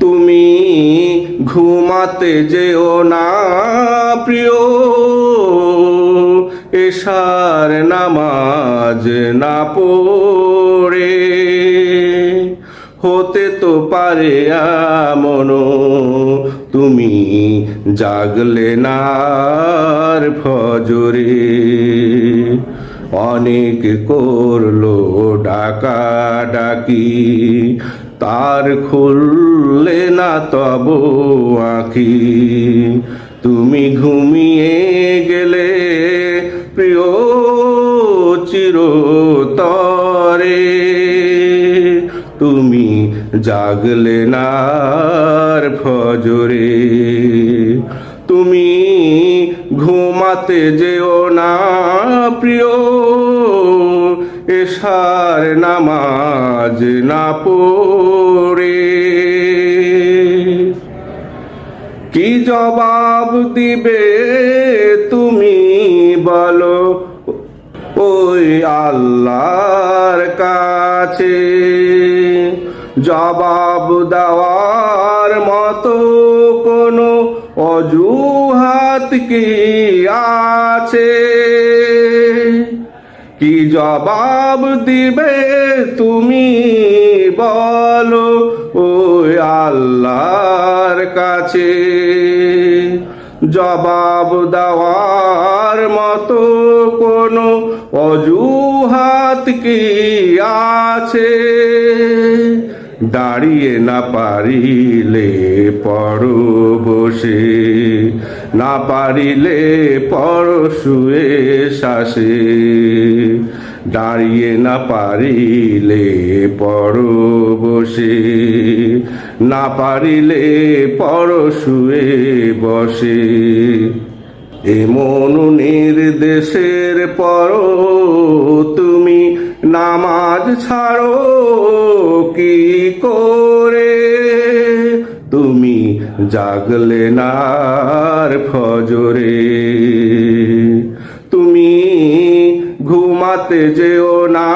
তুমি ঘুমাতে যেও না প্রিয়, এশার নামাজ না পড়ে। হতে তো পারে এমন তুমি জাগলে না আর ফজরে। অনেক করলো ডাকাডাকি, তার খুললে না তব আঁখি। তুমি ঘুমিয়ে গেলে প্রিয় চিরতরে, তুমি জাগলে না আর ফজরে। তুমি ঘুমাতে যেও না প্রিয়, এশার নামাজ না পড়ে। কি জবাব দিবে তুমি বলো ওই আল্লাহর কাছে? জবাব দেওয়ার মতো কোনো অজুহাত কি আছে? কি জবাব দিবে তুমি বলো ওই আল্লাহর কাছে? জবাব দেওয়ার মতো কোনো অজুহাত কি আছে? দাঁড়িয়ে না পারিলে পড়ো বসে, না পারিলে পড়ো শুয়ে শ্বাসে। দাঁড়িয়ে না পারিলে পড়ো বসে, না পারিলে পড়ো শুয়ে বসে। এমন নির্দেশের পরও তুমি নামাজ ছাড়ো কি করে? তুমি জাগলে না আর ফজরে। তুমি ঘুমাতে যেও না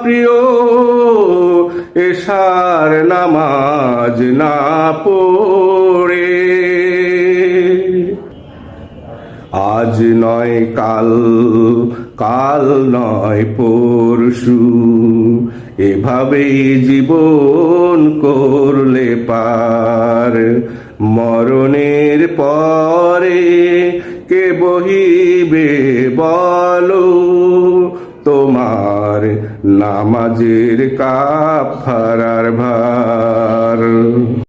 প্রিয়, এশার নামাজ না পড়ে। আজ নয় কাল, কাল নয় পরশু, এভাবেই জীবন করলে পার। মরণের পরে কে বহিবে বলো তোমার নামাজের কাফারার ভার?